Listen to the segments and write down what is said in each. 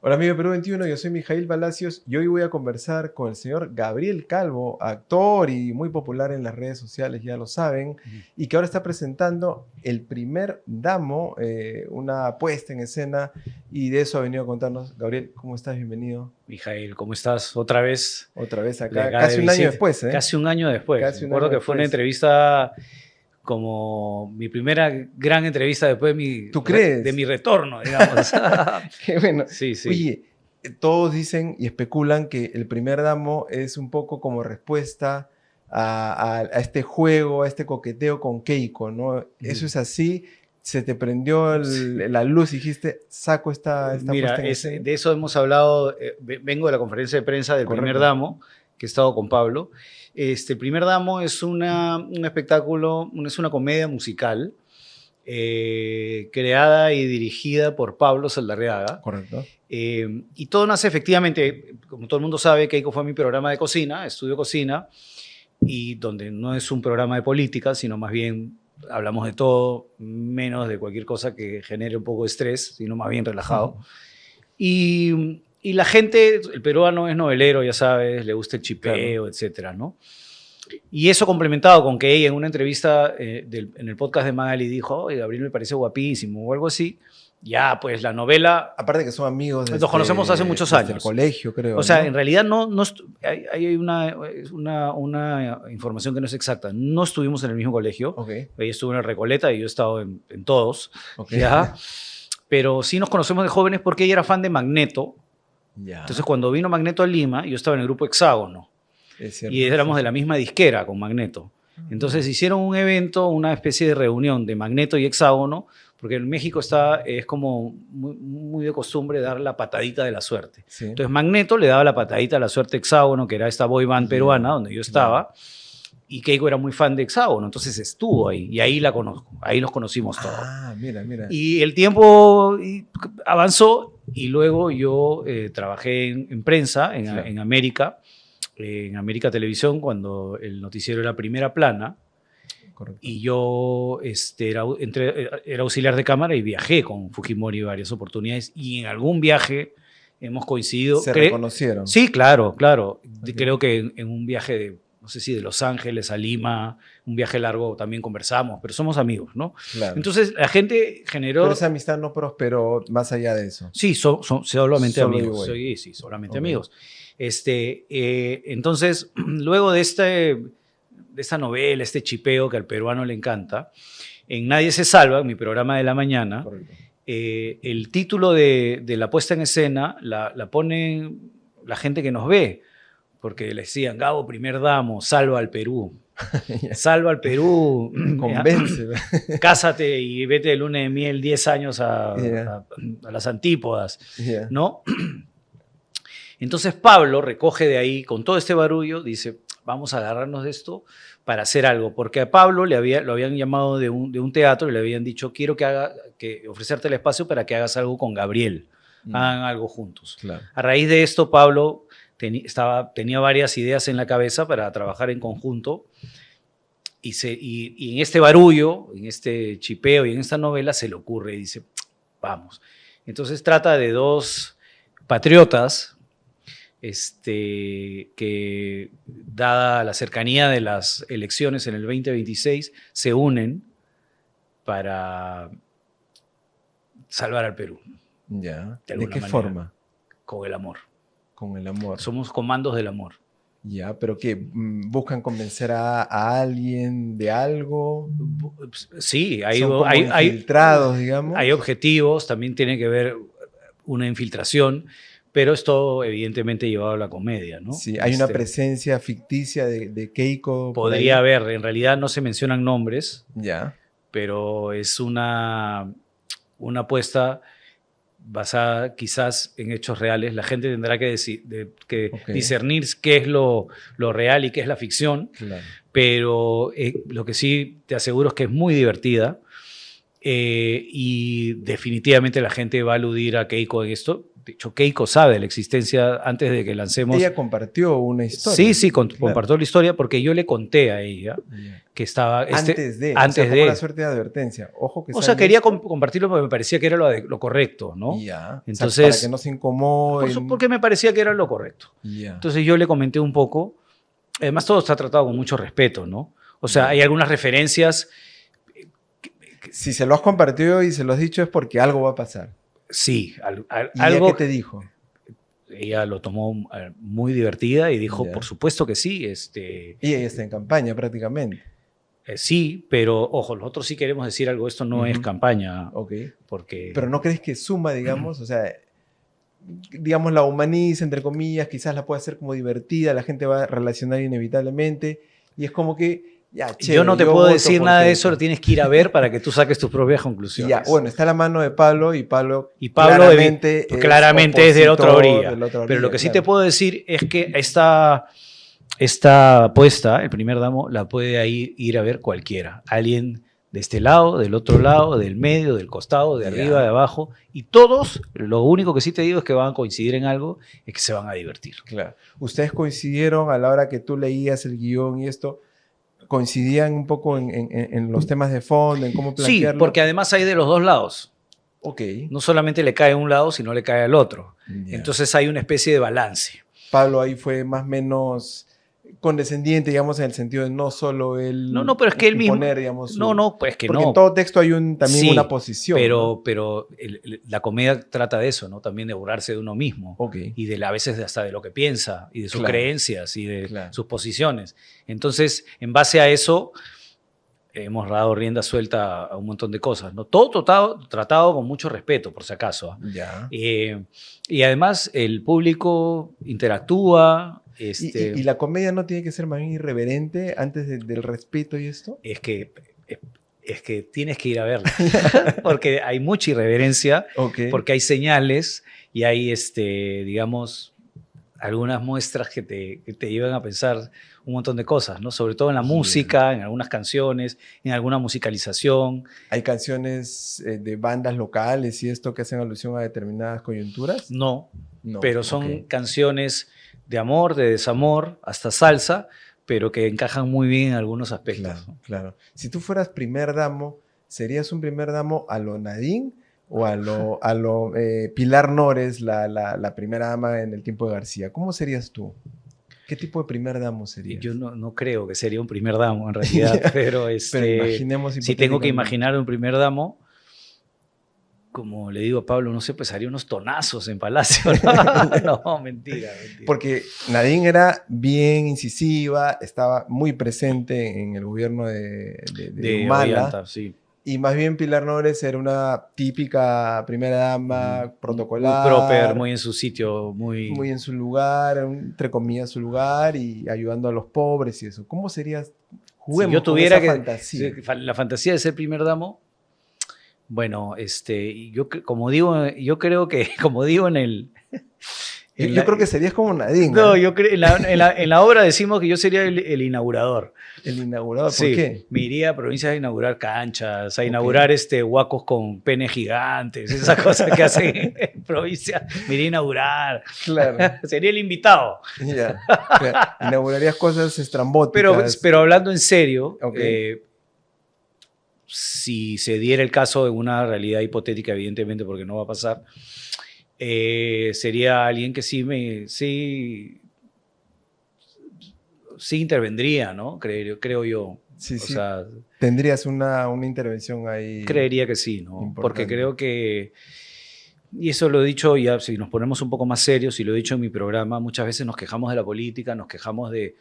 Hola amigo de Perú 21, yo soy Mijail Palacios y hoy voy a conversar con el señor Gabriel Calvo, actor y muy popular en las redes sociales, ya lo saben, y que ahora está presentando El Primer Damo, una puesta en escena, y de eso ha venido a contarnos. Gabriel, ¿cómo estás? Bienvenido. Mijail, ¿cómo estás? Otra vez de Acá, acá de casi un año visita. después, ¿eh? Casi un año después. Casi Me un año acuerdo que fue una después. entrevista como mi primera gran entrevista después ¿Tú de crees? mi retorno, digamos. Qué bueno. Sí, sí. Oye, todos dicen y especulan que El Primer Damo es un poco como respuesta a este juego, a este coqueteo con Keiko, ¿no? Eso es así. Se te prendió la luz y dijiste, saco esta Mira, puesta en escena. de eso hemos hablado. Vengo de la conferencia de prensa del Primer Correcto. Damo, que he estado con Pablo. El Primer Damo es un espectáculo, es una comedia musical creada y dirigida por Pablo Saldarriaga. Correcto. Y todo nace efectivamente, como todo el mundo sabe, Keiko fue mi programa de cocina, estudio cocina, y donde no es un programa de política, sino más bien hablamos de todo, menos de cualquier cosa que genere un poco de estrés, sino más bien relajado. Y la gente, el peruano es novelero, ya sabes, le gusta el chipeo, claro, etcétera, ¿no? Y eso complementado con que ella en una entrevista en el podcast de Magali dijo, oye, Gabriel me parece guapísimo o algo así. Ya, pues la novela... Aparte que son amigos nos conocemos hace muchos años. Desde el colegio, creo. O sea, ¿no? En realidad hay una información que no es exacta. No estuvimos en el mismo colegio. Okay. Ella estuvo en el Recoleta y yo he estado en todos. Okay. ¿Ya? Pero sí nos conocemos de jóvenes porque ella era fan de Magneto. Ya. Entonces, cuando vino Magneto a Lima, yo estaba en el grupo Hexágono. Es cierto, y éramos de la misma disquera con Magneto. Entonces hicieron un evento, una especie de reunión de Magneto y Hexágono, porque en México es como muy de costumbre dar la patadita de la suerte. Sí. Entonces Magneto le daba la patadita de la suerte a Hexágono, que era esta boy band peruana donde yo estaba, y Keiko era muy fan de Hexágono, entonces estuvo ahí, y ahí la conozco, ahí los conocimos todos. Mira. Y el tiempo avanzó, y luego yo trabajé en prensa, en América, en América Televisión, cuando el noticiero era Primera Plana. Correcto. Y yo era auxiliar de cámara y viajé con Fujimori varias oportunidades, y en algún viaje hemos coincidido. ¿Se reconocieron? Sí, claro. Okay. Creo que en un viaje de, no sé si de Los Ángeles a Lima, un viaje largo, también conversamos, pero somos amigos, ¿no? Claro. Entonces la gente generó... Pero esa amistad no prosperó más allá de eso. Sí, solamente amigos. Sí, solamente amigos. Entonces, luego de esta novela, este chipeo que al peruano le encanta, en Nadie se salva, mi programa de la mañana, el título de la puesta en escena la pone la gente que nos ve, porque le decían, Gabo, Primer Damo, salva al Perú. Salva al Perú. Convence. Cásate y vete de luna de miel 10 años a las antípodas, ¿no? Entonces Pablo recoge de ahí, con todo este barullo, dice, vamos a agarrarnos de esto para hacer algo. Porque a Pablo lo habían llamado de un teatro y le habían dicho, quiero que ofrecerte el espacio para que hagas algo con Gabriel. Hagan algo juntos. Claro. A raíz de esto, Pablo tenía varias ideas en la cabeza para trabajar en conjunto. Y en este barullo, en este chipeo y en esta novela se le ocurre y dice, vamos. Entonces trata de dos patriotas que, dada la cercanía de las elecciones en el 2026, se unen para salvar al Perú. Ya. ¿De qué forma? Con el amor. Con el amor. Somos comandos del amor. Ya, pero ¿qué? ¿Buscan convencer a alguien de algo? Sí, son infiltrados, digamos. Hay objetivos, también tiene que ver una infiltración, pero esto evidentemente llevado a la comedia, ¿no? Sí, hay una presencia ficticia de Keiko. Podría haber, en realidad no se mencionan nombres, ya, pero es una apuesta basada quizás en hechos reales. La gente tendrá que discernir qué es lo real y qué es la ficción, claro. Pero lo que sí te aseguro es que es muy divertida y definitivamente la gente va a aludir a Keiko en esto. De hecho, Keiko sabe de la existencia antes de que lancemos. Ella compartió una historia. Sí, sí, Claro. compartió la historia porque yo le conté a ella Ya. que estaba. Antes de, o Antes sea, como de. una suerte de advertencia. Ojo que O sea sea, quería listo. compartirlo porque me parecía que era lo correcto, ¿no? Ya. Entonces, o sea, para que no se incomoden. porque me parecía que era lo correcto. Ya. Entonces yo le comenté un poco. Además, todo está tratado con mucho respeto, ¿no? O sea, Ya. hay algunas referencias. Si se lo has compartido y se lo has dicho es porque algo va a pasar. Sí, ¿Y algo. ella qué te dijo? Ella lo tomó muy divertida y dijo, Ya. por supuesto que sí, Y ella está en campaña prácticamente. sí, pero ojo, nosotros sí queremos decir algo, esto no es Ujú. campaña, Ok. porque Pero ¿no crees que suma, digamos? O sea, digamos, la humaniza, entre comillas, quizás la puede hacer como divertida, la gente va a relacionar inevitablemente. Y es como que, ya, yo chévere, no te yo puedo voto decir por nada de Keiko. eso, lo tienes que ir a ver para que tú saques tus propias Y conclusiones. ya, bueno, está la mano de Pablo y Pablo, Y Pablo claramente es de otra orilla. Pero lo que sí te puedo decir es que esta apuesta, el primer damo, la puede ir a ver cualquiera. Alguien de este lado, del otro lado, del medio, del costado, de Ya. arriba, de abajo. Y todos, lo único que sí te digo es que van a coincidir en algo, es que se van a divertir. Claro. Ustedes coincidieron a la hora que tú leías el guión y esto, coincidían un poco en los temas de fondo, en cómo Sí, plantearlo. porque además hay de los dos lados. Ok. No solamente le cae a un lado, sino le cae al otro. Ya. Entonces hay una especie de balance. Pablo ahí fue más o menos condescendiente, digamos, en el sentido de no solo él No, pero es que él mismo. imponer, digamos, su- No, pues que porque no. en todo texto hay también Sí, una posición. ¿no? Pero la comedia trata de eso, ¿no? También de burlarse de uno mismo. Ok. Y a veces hasta de lo que piensa, y de sus Claro. creencias, y de Claro. sus posiciones. Entonces, en base a eso, hemos dado rienda suelta a un montón de cosas, ¿no? Todo tratado con mucho respeto, por si acaso. ¿ah? Ya. Y además, el público interactúa. Y la comedia no tiene que ser más bien irreverente antes del respeto y esto. Es que tienes que ir a verla, porque hay mucha irreverencia, Ok. porque hay señales y hay, digamos, algunas muestras que te llevan a pensar un montón de cosas, ¿no? Sobre todo en la Yeah. música, en algunas canciones, en alguna musicalización. Hay canciones de bandas locales y esto que hacen alusión a determinadas coyunturas. No, No. pero son Ok. canciones de amor, de desamor, hasta salsa, pero que encajan muy bien en algunos aspectos. Claro, ¿no? claro. Si tú fueras primer damo, ¿serías un primer damo a lo Nadine o a lo Pilar Nores, la primera dama en el tiempo de García? ¿Cómo serías tú? ¿Qué tipo de primer damo serías? Yo no creo que sería un primer damo en realidad, pero, Pero imaginemos si tengo que hipotéticamente. imaginar un primer damo, como le digo a Pablo, no sé, pues haría unos tonazos en Palacio. No, mentira. Porque Nadine era bien incisiva, estaba muy presente en el gobierno de Humala. Ollanta, sí. Y más bien Pilar Nores era una típica primera dama, protocolar. Muy proper, muy en su sitio, muy en su lugar, entre comillas su lugar, y ayudando a los pobres y eso. ¿Cómo serías? Juguemos Si yo tuviera con esa fantasía. la fantasía de ser primer damo, bueno, yo creo que, como digo en el... Yo creo que serías como Nadine. No, yo creo, en la obra decimos que yo sería el inaugurador. El inaugurador, ¿por Sí, qué? me iría a provincias a inaugurar canchas, a inaugurar huacos con penes gigantes, esas cosas que hacen en provincia. Me iría a inaugurar. Claro. Sería el invitado. Ya. Claro. Inaugurarías cosas estrambóticas. Pero hablando en serio, Ok. si se diera el caso en una realidad hipotética, evidentemente, porque no va a pasar, sería alguien que sí intervendría, ¿no? Creo yo. Sí, O sí. sea, Tendrías una intervención ahí. creería que sí, ¿no? Importante. Porque creo que, y eso lo he dicho ya, si nos ponemos un poco más serios, y lo he dicho en mi programa, muchas veces nos quejamos de la política, nos quejamos de...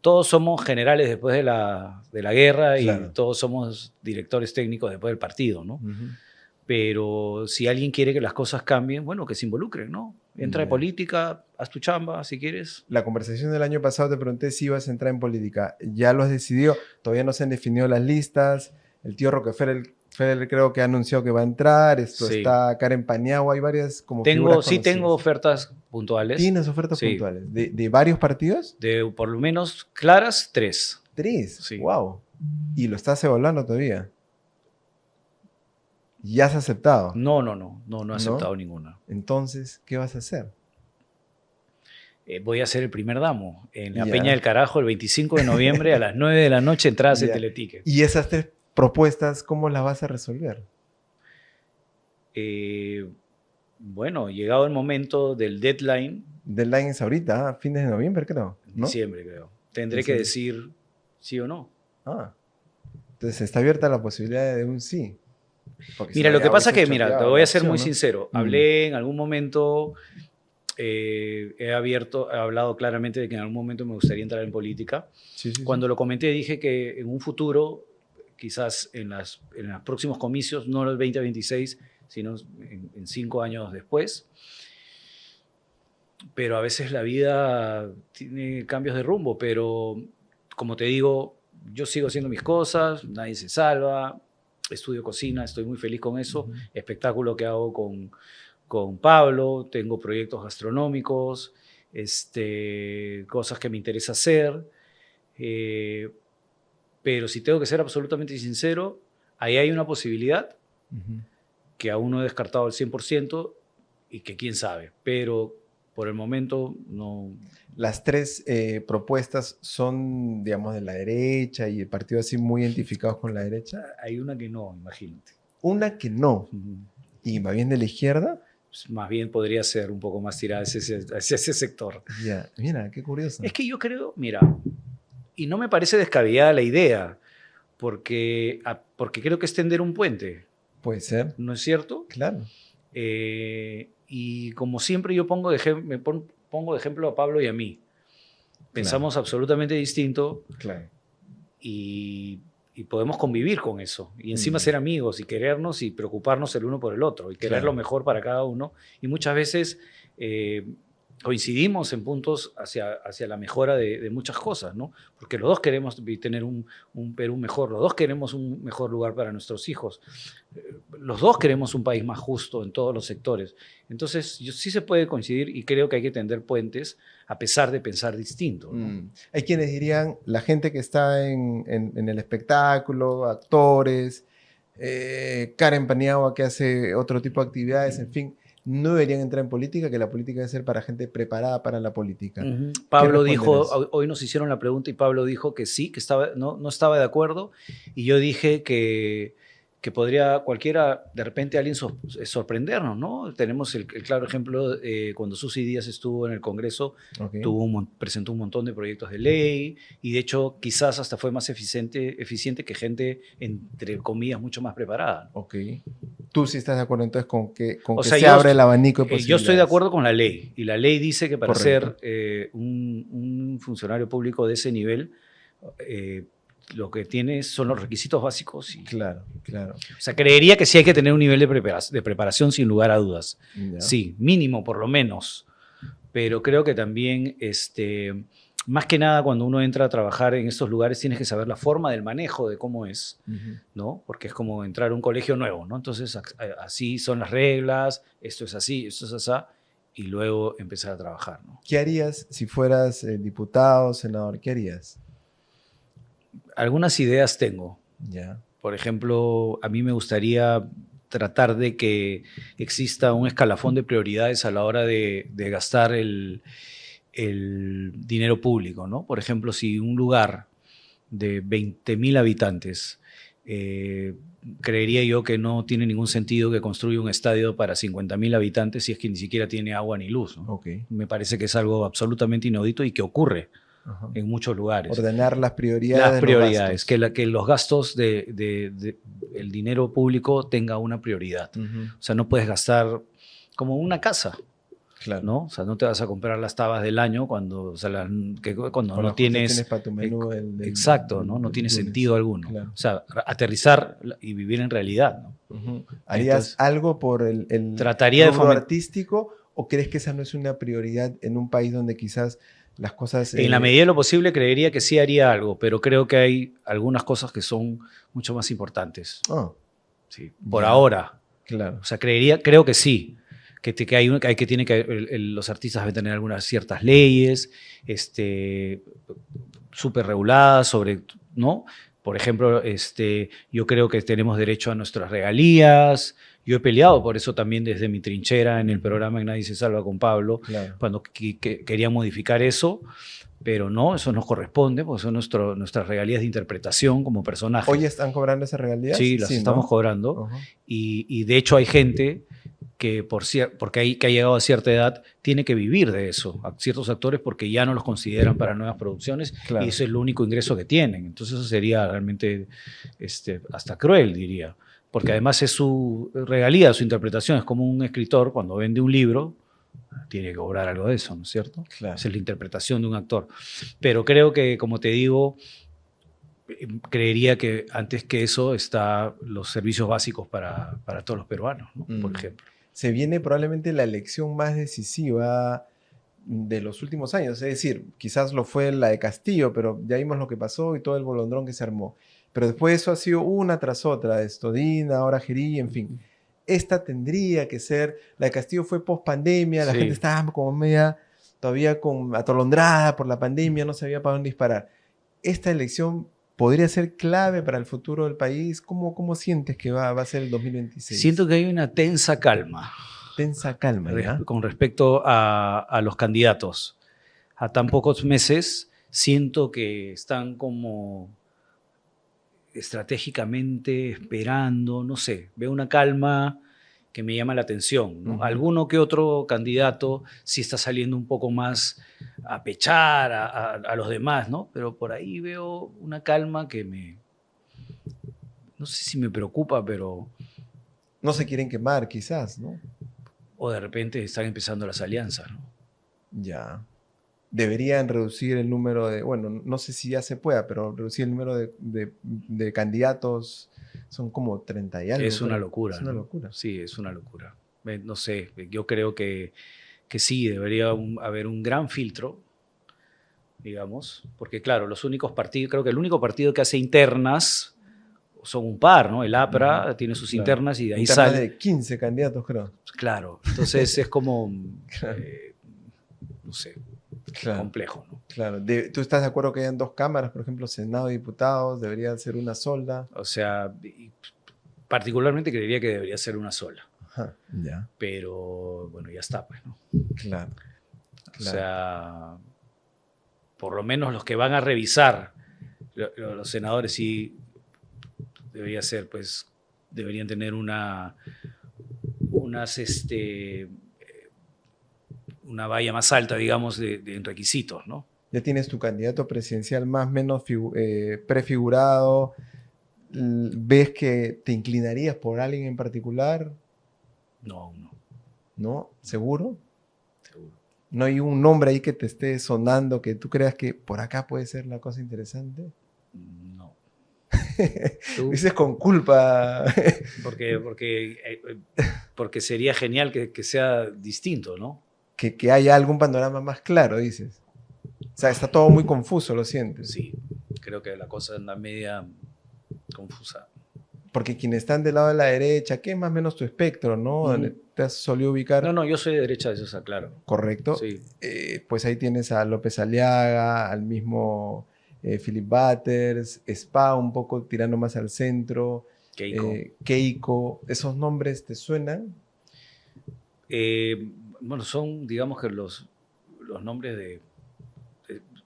Todos somos generales después de la guerra Claro. y todos somos directores técnicos después del partido, ¿no? Ujú. Pero si alguien quiere que las cosas cambien, bueno, que se involucren, ¿no? Entra de Ya. política, haz tu chamba, si quieres. La conversación del año pasado te pregunté si ibas a entrar en política. ¿Ya lo has decidido? Todavía no se han definido las listas. El tío Rockefeller creo que ha anunciado que va a entrar. Esto Sí. está Karen Paniagua. Hay varias como figuras Sí tengo conocidas. ofertas puntuales. ¿Tienes ofertas Sí. puntuales? ¿De varios partidos? De por lo menos claras, 3. 3. Sí. Wow. ¿Y lo estás evaluando todavía? ¿Ya has aceptado? No he aceptado ¿No? ninguna. Entonces, ¿qué vas a hacer? Voy a ser el primer damo en la Ya. Peña del Carajo el 25 de noviembre a las 9 de la noche, entradas en Ya. Teleticket. Y esas 3 propuestas, ¿cómo las vas a resolver? Bueno, llegado el momento del deadline, Deadline es ahorita, fines de noviembre, creo, en ¿no? diciembre creo, tendré que Diciembre. decir sí o no. Ah, entonces está abierta la posibilidad de un sí. Porque si Mira, no, lo ya que pasa hubiese que, mira, te choteado voy la a ser opción, muy ¿no? sincero. Hablé en algún momento, he hablado claramente de que en algún momento me gustaría entrar en política. Sí, sí, Cuando sí. lo comenté dije que en un futuro, quizás en los próximos comicios, no los 2026, sino en 5 años después. Pero a veces la vida tiene cambios de rumbo, pero como te digo, yo sigo haciendo mis cosas, nadie se salva, estudio cocina, estoy muy feliz con eso, Ujú. espectáculo que hago con Pablo, tengo proyectos gastronómicos, cosas que me interesa hacer, eh, pero si tengo que ser absolutamente sincero, ahí hay una posibilidad Ujú. que aún no he descartado al 100% y que quién sabe, pero por el momento no. Las 3 propuestas son, digamos, de la derecha y el partido así muy identificados con la derecha. Hay una que no, imagínate. Una que no, y va bien de la izquierda. Pues más bien podría ser un poco más tirada hacia ese sector. Ya, mira, qué curioso. Es que yo creo, mira, y no me parece descabellada la idea, porque creo que es tender un puente, Puede ser, ¿no es cierto? claro. Y como siempre yo pongo pongo de ejemplo a Pablo y a mí. Pensamos absolutamente distinto Claro. y podemos convivir con eso. Y encima ser amigos y querernos y preocuparnos el uno por el otro y querer Claro. lo mejor para cada uno. Y muchas veces coincidimos en puntos hacia la mejora de muchas cosas, ¿no? Porque los dos queremos tener un Perú mejor, los dos queremos un mejor lugar para nuestros hijos, los dos queremos un país más justo en todos los sectores. Entonces, sí se puede coincidir y creo que hay que tender puentes a pesar de pensar distinto, ¿no? Hay quienes dirían, la gente que está en el espectáculo, actores, Karen Paniagua que hace otro tipo de actividades, en fin, no deberían entrar en política, que la política debe ser para gente preparada para la política. Pablo ¿Qué dijo, responderías? hoy nos hicieron la pregunta y Pablo dijo que sí, que no estaba de acuerdo, y yo dije que podría cualquiera, de repente alguien sorprendernos, ¿no? Tenemos el claro ejemplo, cuando Susy Díaz estuvo en el Congreso, Ok. presentó un montón de proyectos de ley, y de hecho quizás hasta fue más eficiente que gente, entre comillas, mucho más preparada. Ok. ¿Tú sí estás de acuerdo entonces con que O sea, se abre el abanico de yo posibilidades? estoy de acuerdo con la ley, y la ley dice que para Correcto. ser un funcionario público de ese nivel, lo que tiene son los requisitos básicos. Claro, claro. O sea, creería que sí hay que tener un nivel de preparación sin lugar a dudas. Ya. Sí, mínimo por lo menos. Pero creo que también, más que nada cuando uno entra a trabajar en estos lugares, tienes que saber la forma del manejo de cómo es, ¿no? Porque es como entrar a un colegio nuevo, ¿no? Entonces, así son las reglas, esto es así, esto es así, y luego empezar a trabajar, ¿no? ¿Qué harías si fueras diputado, senador? ¿Qué harías? Algunas ideas tengo. Ya. Por ejemplo, a mí me gustaría tratar de que exista un escalafón de prioridades a la hora de gastar el dinero público, ¿no? Por ejemplo, si un lugar de 20.000 habitantes, creería yo que no tiene ningún sentido que construya un estadio para 50.000 habitantes si es que ni siquiera tiene agua ni luz, ¿no? Okay. Me parece que es algo absolutamente inaudito y que ocurre en muchos lugares. Ordenar las prioridades. Las prioridades, que los gastos el dinero público tenga una prioridad. O sea, no puedes gastar como una casa. Claro. ¿No? O sea, no te vas a comprar las tabas del año cuando no tienes para tu menú exacto, ¿no? No tiene sentido alguno. Claro. O sea, aterrizar y vivir en realidad, ¿no? ¿Harías Entonces, algo por el trataría de rubro artístico o crees que esa no es una prioridad en un país donde quizás las cosas... En la medida de lo posible creería que sí haría algo, pero creo que hay algunas cosas que son mucho más importantes. Sí, por ahora. Claro. O sea, creo que sí. Los artistas deben tener algunas ciertas leyes súper reguladas sobre, ¿no? Por ejemplo, yo creo que tenemos derecho a nuestras regalías. Yo he peleado por eso también desde mi trinchera en el programa En Nadie se salva con Pablo, Claro. cuando quería modificar eso, pero no, eso nos corresponde, porque son nuestras regalías de interpretación como personajes. ¿Hoy están cobrando esas regalías? Sí, las estamos ¿no? cobrando. Uh-huh. Y de hecho hay gente que que ha llegado a cierta edad tiene que vivir de eso, a ciertos actores porque ya no los consideran para nuevas producciones, Claro. y eso es el único ingreso que tienen. Entonces eso sería realmente hasta cruel, diría, porque además es su regalía, su interpretación. Es como un escritor cuando vende un libro, tiene que cobrar algo de eso, ¿no es cierto? Claro. Esa es la interpretación de un actor. Pero creo que, como te digo, creería que antes que eso está los servicios básicos para todos los peruanos, ¿no? Por ejemplo. Se viene probablemente la elección más decisiva de los últimos años. Es decir, quizás lo fue la de Castillo, pero ya vimos lo que pasó y todo el bolondrón que se armó. Pero después eso ha sido una tras otra, Estodina, ahora Gerí, en fin. Esta tendría que ser, la de Castillo fue post pandemia, la gente estaba como media todavía atolondrada por la pandemia, no sabía para dónde disparar. Esta elección podría ser clave para el futuro del país. ¿Cómo sientes que va a ser el 2026? Siento que hay una tensa calma. Tensa calma, ¿ya? Con respecto a los candidatos. A tan pocos meses, siento que están como estratégicamente esperando, no sé, veo una calma que me llama la atención, ¿no? Alguno que otro candidato sí está saliendo un poco más a pechar a los demás, ¿no? Pero por ahí veo una calma que no sé si me preocupa, pero... No se quieren quemar, quizás, ¿no? O de repente están empezando las alianzas, ¿no? Ya. Deberían reducir el número de... Bueno, no sé si ya se pueda, pero reducir el número de candidatos. Son como 30 y algo. Es una locura. Es una locura. Sí, es una locura. No sé, yo creo que sí, debería haber un gran filtro, digamos, porque claro, los únicos partidos, creo que el único partido que hace internas son un par, ¿no? El APRA tiene sus internas y de ahí internas sale... de 15 candidatos, creo. Claro, entonces es como, no sé, complejo, ¿no? Claro. ¿Tú estás de acuerdo que hayan dos cámaras, por ejemplo, Senado y Diputados? ¿Debería ser una sola? O sea, particularmente creería que debería ser una sola. Ajá, ya. Pero, bueno, ya está, pues, ¿no? Claro. O sea, por lo menos los que van a revisar, los senadores sí debería ser, pues, deberían tener una valla más alta, digamos, en requisitos, ¿no? Ya tienes tu candidato presidencial más o menos prefigurado. ¿Ves que te inclinarías por alguien en particular? No. ¿No? ¿Seguro? Seguro. ¿No hay un nombre ahí que te esté sonando que tú creas que por acá puede ser la cosa interesante? No. Dices con culpa. Porque sería genial que sea distinto, ¿no? Que haya algún panorama más claro, dices. O sea, está todo muy confuso, ¿lo sientes? Sí, creo que la cosa anda media confusa. Porque quienes están del lado de la derecha, que es más o menos tu espectro, ¿no? Donde te has solido ubicar. No, yo soy de derecha, eso está claro. Correcto. Sí. Pues ahí tienes a López Aliaga, al mismo Philip Butters, Spa un poco tirando más al centro. Keiko. ¿Esos nombres te suenan? Bueno, son, digamos que los nombres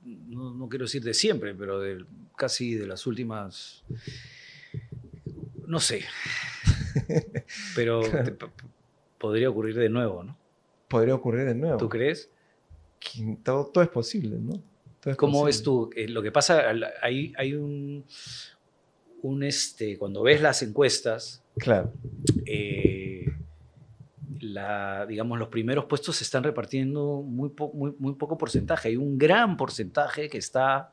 no quiero decir de siempre, pero casi de las últimas, no sé, pero podría ocurrir de nuevo, ¿no? Podría ocurrir de nuevo. ¿Tú crees? Todo es posible, ¿no? ¿Cómo ves tú? Lo que pasa, hay cuando ves las encuestas, claro. Digamos, los primeros puestos se están repartiendo muy poco porcentaje. Hay un gran porcentaje que está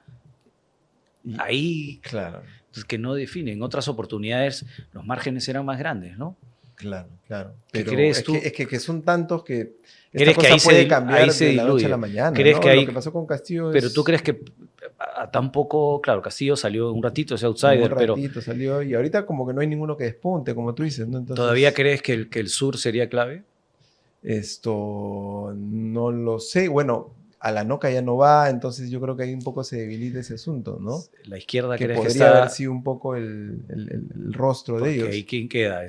ahí, claro, que no define. En otras oportunidades los márgenes eran más grandes, ¿no? Claro. Pero ¿crees tú? Es que son tantos que esta cosa puede cambiar de la noche a la mañana. ¿Crees ¿no? que Lo que pasó con Castillo Pero tú crees que tampoco, claro, Castillo salió un ratito, ese outsider, un ratito salió y ahorita como que no hay ninguno que despunte, como tú dices, ¿no? Entonces, ¿todavía crees que el sur sería clave? Esto no lo sé. Bueno, a la Noca ya no va, entonces yo creo que ahí un poco se debilita ese asunto, ¿no? La izquierda Que crees que podría está... haber sido un poco el rostro de Porque ellos. ahí quién queda,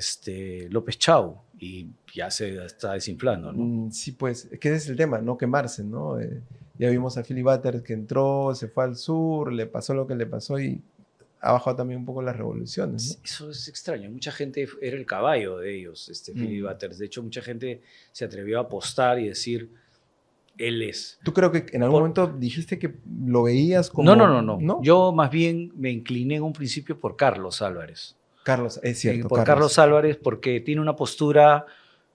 López Chau, y ya se está desinflando, ¿no? Sí, pues, es que ese es el tema, no quemarse, ¿no? Ya vimos a Philly Butters que entró, se fue al sur, le pasó lo que le pasó y ha bajado también un poco las revoluciones, ¿no? Eso es extraño. Mucha gente era el caballo de ellos, Philly Mm. Butters. De hecho, mucha gente se atrevió a apostar y decir, él es. ¿Tú creo que en algún momento dijiste que lo veías como... No. Yo más bien me incliné en un principio por Carlos Álvarez. Carlos, es cierto. Por Carlos Álvarez, porque tiene una postura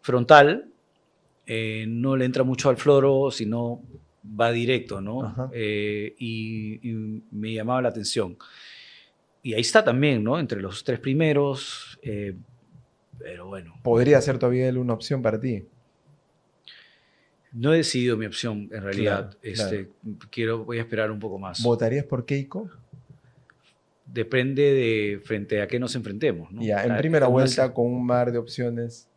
frontal, no le entra mucho al floro, sino va directo, ¿no? Ajá. Y me llamaba la atención. Y ahí está también, ¿no? Entre los 3 primeros, pero bueno. Podría ser todavía él una opción para ti. No he decidido mi opción, en realidad. Claro. Voy a esperar un poco más. ¿Votarías por Keiko? Depende de frente a qué nos enfrentemos, ¿no? Ya, en primera vuelta con un mar de opciones.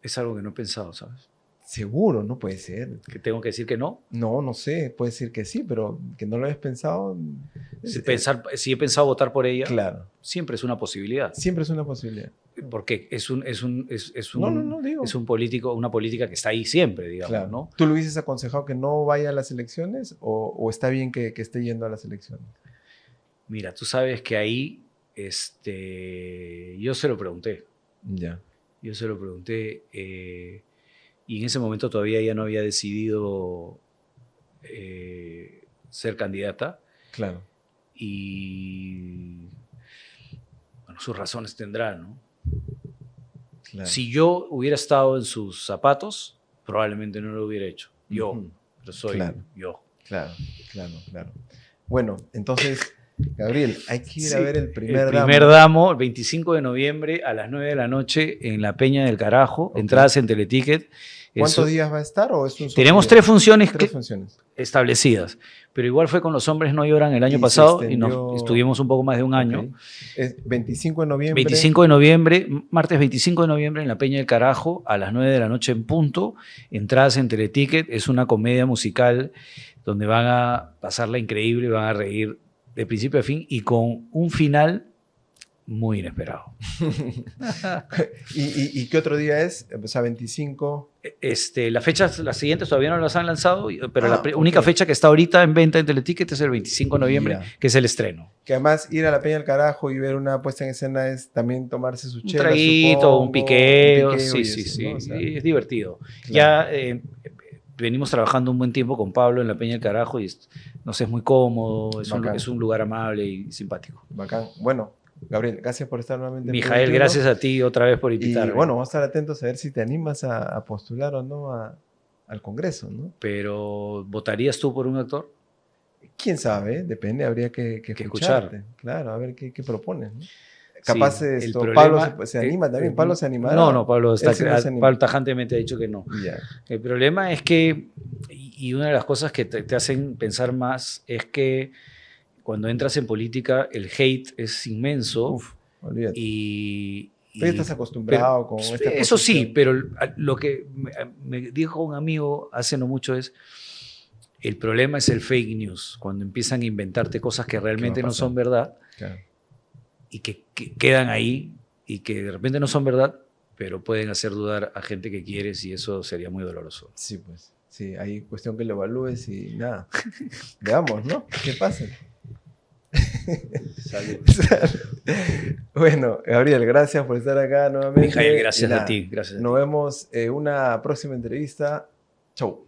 Es algo que no he pensado, ¿sabes? Seguro, no puede ser. Que tengo que decir que no. No sé, puede decir que sí, pero que no lo hayas pensado. Si he pensado votar por ella, Claro, siempre es una posibilidad. siempre es una posibilidad. Porque es digo. un político, una política que está ahí siempre, digamos, Claro. ¿no? ¿Tú le hubieses aconsejado que no vaya a las elecciones o está bien que esté yendo a las elecciones? Mira, tú sabes que ahí yo se lo pregunté. Ya. Yo se lo pregunté y en ese momento todavía ella no había decidido ser candidata Claro. y bueno, sus razones tendrá, ¿no? Claro. Si yo hubiera estado en sus zapatos, probablemente no lo hubiera hecho. Yo, Ujú. pero soy Claro. yo. Claro. Bueno, entonces, Gabriel, hay que ir a Sí, ver el primer Damo, el 25 de noviembre a las 9 de la noche en la Peña del Carajo, Ok. entradas en Teleticket. ¿Cuántos días va a estar o es un solo Tenemos día? 3 funciones Tres funciones. establecidas, pero igual fue con Los Hombres No Lloran el año Y se pasado y extendió- estuvimos un poco más de un año. Ok. Es 25 de noviembre. 25 de noviembre, martes 25 de noviembre en la Peña del Carajo a las 9 de la noche en punto. Entradas en Teleticket. Es una comedia musical donde van a pasarla increíble, van a reír de principio a fin y con un final muy inesperado. ¿Y qué otro día es? O sea, 25. Las fechas, las siguientes todavía no las han lanzado, pero la Ok. única fecha que está ahorita en venta en Teleticket es el 25 de noviembre, Ya. que es el estreno. Que además ir a la Peña del Carajo y ver una puesta en escena es también tomarse su Un chela, traguito, supongo, un piqueo, y sí, eso, ¿no? O sea, es divertido. claro. Ya venimos trabajando un buen tiempo con Pablo en la Peña del Carajo y nos es muy cómodo, Bacán. es un lugar amable y simpático. Bacán. Bueno, Gabriel, gracias por estar nuevamente. en Mijael, P21. gracias a ti otra vez por Y invitarme. bueno, vamos a estar atentos a ver si te animas a postular o no al Congreso, ¿no? Pero, ¿votarías tú por un actor? Quién sabe, depende, habría que escuchar. escucharte. Claro, a ver qué propones, ¿no? Capaz Sí, el esto, problema- Pablo se anima también. Pablo se animará. No, Pablo, Él sí no se anima. Pablo tajantemente ha dicho que no. Ya. El problema es que, y una de las cosas que te hacen pensar más es que cuando entras en política el hate es inmenso. Uf, olvídate. Tú ya estás acostumbrado con esta eso sí, posición. pero lo que me dijo un amigo hace no mucho es, el problema es el fake news, cuando empiezan a inventarte cosas que realmente ¿Qué va a no pasar? son verdad Claro. y que quedan ahí y que de repente no son verdad, pero pueden hacer dudar a gente que quieres y eso sería muy doloroso. Sí, pues. Sí, hay cuestión que lo evalúes y nada. Veamos, ¿no? ¿Qué pasa? Salud. Bueno, Gabriel, gracias por estar acá nuevamente. Mijael, gracias Y nada, a ti. Gracias a ti. Nos vemos en una próxima entrevista. Chau.